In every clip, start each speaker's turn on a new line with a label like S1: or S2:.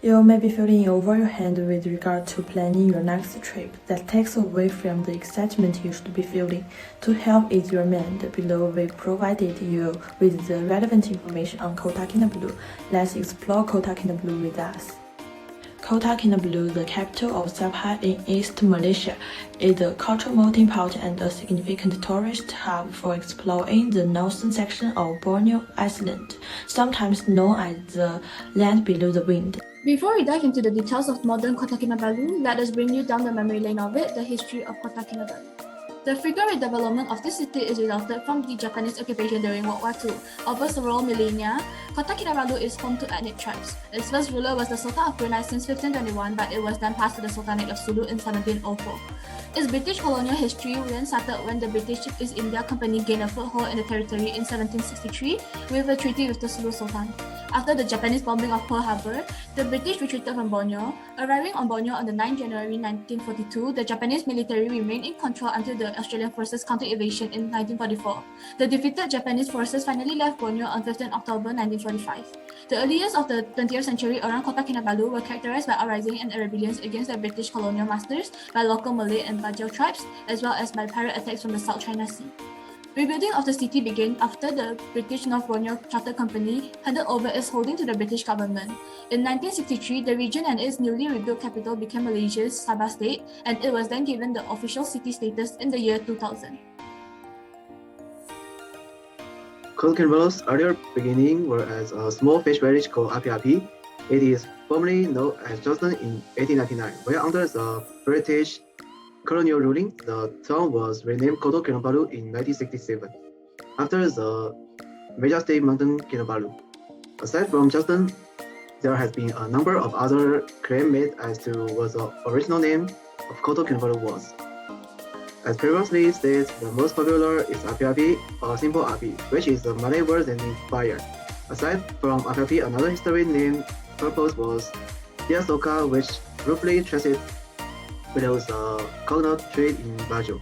S1: You may be feeling over your head with regard to planning your next trip. That takes away from the excitement you should be feeling. To help ease your mind, below we provided you with the relevant information on Kota Kinabalu. Let's explore Kota Kinabalu with us. Kota Kinabalu, the capital of Sabah in East Malaysia, is a cultural melting pot and a significant tourist hub for exploring the northern section of Borneo Island, sometimes known as the land below the wind.
S2: Before we dive into the details of modern Kota Kinabalu, let us bring you down the memory lane of it, the history of Kota Kinabalu. The frequent redevelopment of this city is resulted from the Japanese occupation during World War II. Over several millennia, Kota Kinabalu is home to ethnic tribes. Its first ruler was the Sultan of Brunei since 1521, but it was then passed to the Sultanate of Sulu in 1704. Its British colonial history then started when the British East India Company gained a foothold in the territory in 1763 with a treaty with the Sulu Sultan. After the Japanese bombing of Pearl Harbor, the British retreated from Borneo. Arriving on Borneo on the 9th January 1942, the Japanese military remained in control until the Australian forces counter-invasion in 1944. The defeated Japanese forces finally left Borneo on 15 October 1945. The early years of the 20th century around Kota Kinabalu were characterized by uprising and rebellions against the British colonial masters, by local Malay and Bajau tribes, as well as by pirate attacks from the South China Sea. Rebuilding of the city began after the British North Borneo Charter Company handed over its holding to the British government. In 1963, the region and its newly rebuilt capital became Malaysia's Sabah state, and it was then given the official city status in the year 2000.
S3: Kota Kinabalu's earlier beginning were as a small fish village called Api. It is formerly known as Johnston in 1899, where under the British colonial ruling, the town was renamed Kota Kinabalu in 1967, after the major state mountain Kinabalu. Aside from Johnston, there has been a number of other claims made as to what the original name of Kota Kinabalu was. As previously stated, the most popular is Api or simple Api, which is a Malay word that means fire. Aside from Api, another history name proposed was Dia Soka, which roughly translates below the coconut tree in Bajau.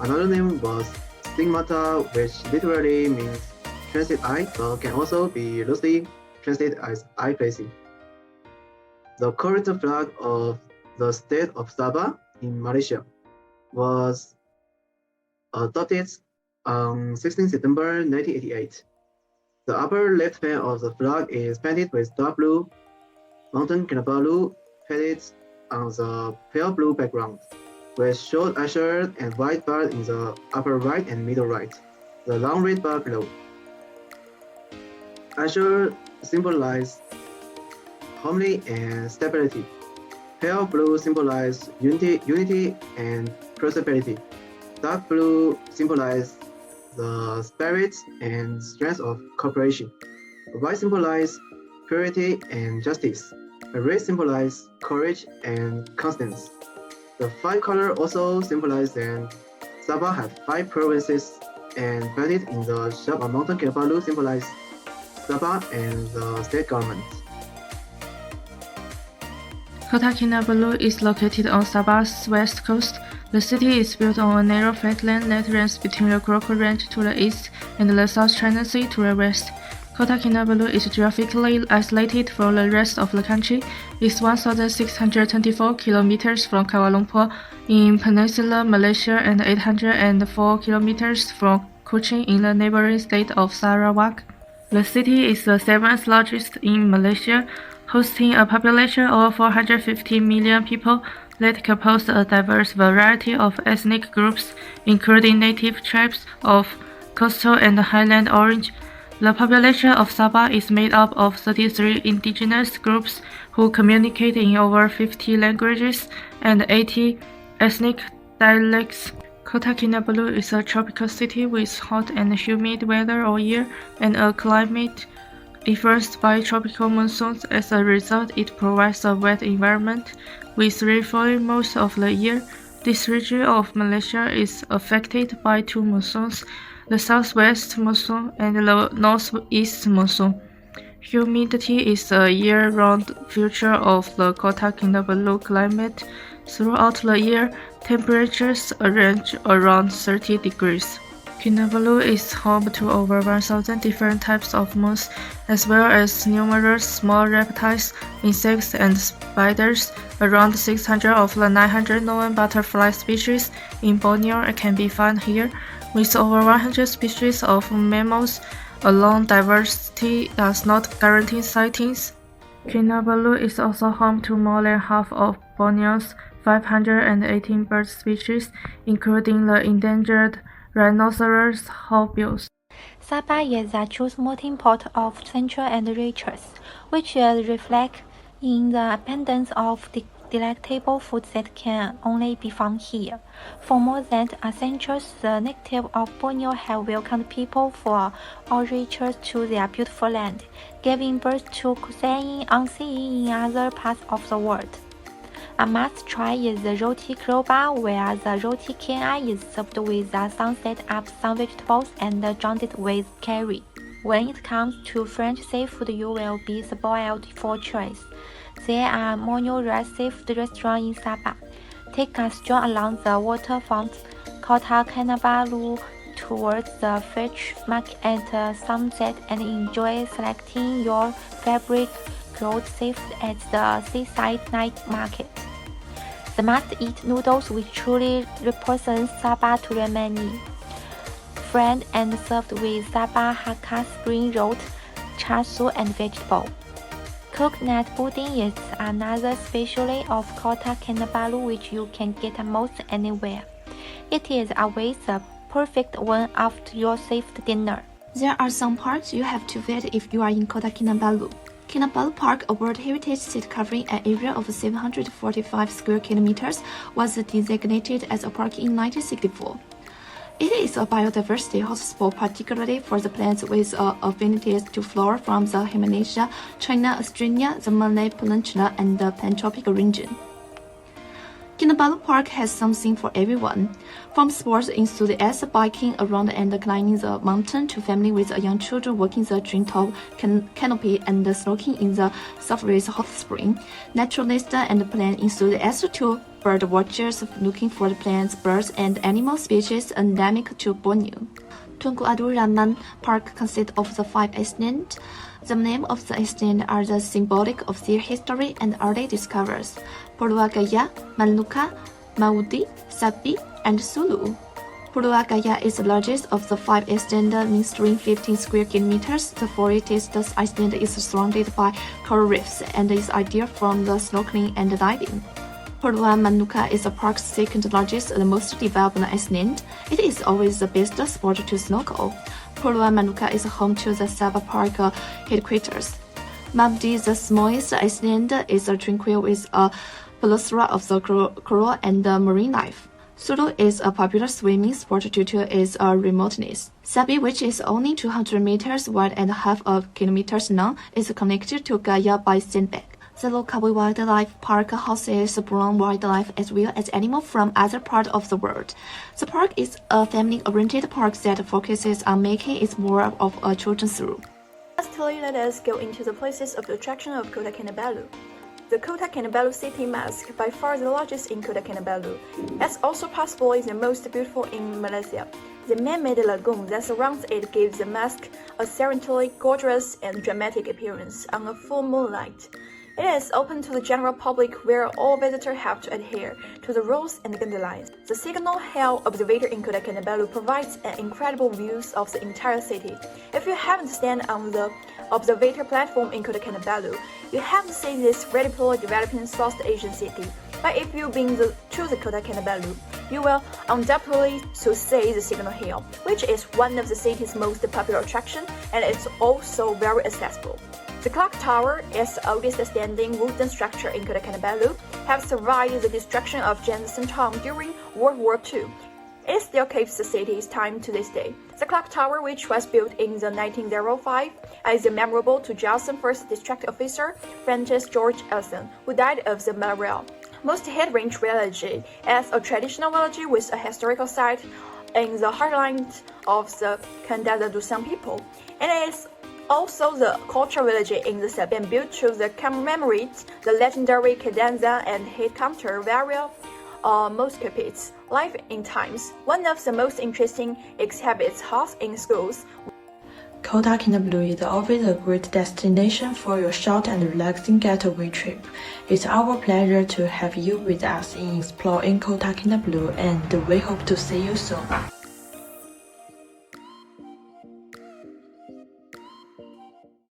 S3: Another name was Stigmata, which literally means translate eye, but can also be loosely translated as eye placing. The current flag of the state of Sabah in Malaysia was adopted on 16 September 1988. The upper left pane of the flag is painted with dark blue, Mountain Kinabalu painted on the pale blue background, with short azure and white bar in the upper right and middle right, the long red bar below. Azure symbolizes harmony and stability. Pale blue symbolizes unity and prosperity. Dark blue symbolizes the spirit and strength of cooperation. White symbolizes purity and justice. Red symbolizes courage and constance. The five colors also symbolize that Sabah has 5 provinces, and painted in the shape of Mountain Kinabalu symbolize Sabah and the state government.
S4: Kota Kinabalu is located on Sabah's west coast. The city is built on a narrow flatland that runs between the Groko Range to the east and the South China Sea to the west. Kota Kinabalu is geographically isolated from the rest of the country. It's 1,624 kilometers from Kuala Lumpur in Peninsular Malaysia and 804 kilometers from Kuching in the neighboring state of Sarawak. The city is the 7th largest in Malaysia, hosting a population of 450 million people that compose a diverse variety of ethnic groups, including native tribes of coastal and highland origin. The population of Sabah is made up of 33 indigenous groups who communicate in over 50 languages and 80 ethnic dialects. Kota Kinabalu is a tropical city with hot and humid weather all year and a climate influenced by tropical monsoons. As a result, it provides a wet environment with rain falling most of the year. This region of Malaysia is affected by 2 monsoons, the southwest monsoon and the northeast monsoon. Humidity is a year-round feature of the Kota Kinabalu climate. Throughout the year, temperatures range around 30 degrees. Kinabalu is home to over 1,000 different types of moths, as well as numerous small reptiles, insects, and spiders. Around 600 of the 900 known butterfly species in Borneo can be found here, with over 100 species of mammals. Alone diversity does not guarantee sightings. Kinabalu is also home to more than half of Borneo's 518 bird species, including the endangered rhinoceros hornbills.
S5: Sabah is a true melting pot of central and riches, which is reflected in the abundance of delectable foods that can only be found here. For more than a century, the natives of Borneo have welcomed people from all regions to their beautiful land, giving birth to cuisine unseen in other parts of the world. A must-try is the roti kroba, where the roti canai is served with a sunset-up some vegetables and drowned with curry. When it comes to French seafood, you will be spoiled for choice. There are numerous seafood restaurants in Sabah. Take a stroll along the waterfront, Kota Kinabalu, towards the fish market at sunset, and enjoy selecting your favorite grilled seafood at the seaside night market. The must-eat noodles, which truly represent Sabah to many. Fried and served with Sabah Hakka spring roll, char siu, and vegetable. Coconut pudding is another specialty of Kota Kinabalu, which you can get almost anywhere. It is always the perfect one after your safe dinner.
S2: There are some parks you have to visit if you are in Kota Kinabalu. Kinabalu Park, a World Heritage Site covering an area of 745 square kilometers, was designated as a park in 1964. It is a biodiversity hotspot, particularly for the plants with affinities to flora from the Himalayas, China, Australia, the Malay Peninsula, and the Pantropical region. Kinabalu Park has something for everyone, from sports enthusiasts biking around and climbing the mountain to family with young children walking the tree-top canopy and snorkeling in the Sulphurous hot spring, naturalists and plant enthusiasts to bird watchers looking for the plants, birds, and animal species endemic to Borneo. Tunku Abdul Rahman Park consists of the 5 islands. The names of the islands are the symbolic of their history and early discoverers: Pulau Gaya, Maluka, Maudi, Sapi, and Sulu. Pulau Gaya is the largest of the 5 islands, measuring 15 square kilometers. The forest island is surrounded by coral reefs and is ideal for the snorkeling and diving. Pulau Manuka is the park's second largest and most developed island. It is always the best spot to snorkel. Pulau Manuka is home to the Sabah Park headquarters. Mabdi, the smallest island, is tranquil with a plethora of the coral and marine life. Sulu is a popular swimming sport due to its remoteness. Sabi, which is only 200 meters wide and half a kilometer long, is connected to Gaya by sandbag. The local wildlife park houses brown wildlife as well as animals from other parts of the world. The park is a family-oriented park that focuses on making it more of a children's room.
S6: Lastly, let us go into the places of attraction of Kota Kinabalu. The Kota Kinabalu City Mosque, by far the largest in Kota Kinabalu, is also possibly the most beautiful in Malaysia. The man-made lagoon that surrounds it gives the mosque a serenely gorgeous and dramatic appearance on a full moonlight. It is open to the general public, where all visitors have to adhere to the rules and guidelines. The Signal Hill Observatory in Kota Kinabalu provides an incredible views of the entire city. If you haven't stand on the observatory platform in Kota Kinabalu, you haven't seen this rapidly developing South Asian city. But if you've been to the Kota Kinabalu, you will undoubtedly so see the Signal Hill, which is one of the city's most popular attractions, and it's also very accessible. The clock tower is the oldest standing wooden structure in Kota Kinabalu, have survived the destruction of Jensen Town during World War II. It still keeps the city's time to this day. The clock tower, which was built in the 1905, is memorable to Jelson's first district officer, Francis George Ellison, who died of the malaria. Most Headrange Village is a traditional village with a historical site in the heartland of the Kandada Dusan people. It is also the cultural village in the Sabah built to commemorate the legendary Cadenza and head counter varial most pupils live in times. One of the most interesting exhibits housed in schools.
S1: Kota Kinabalu is always a great destination for your short and relaxing getaway trip. It's our pleasure to have you with us in exploring Kota Kinabalu, and we hope to see you soon.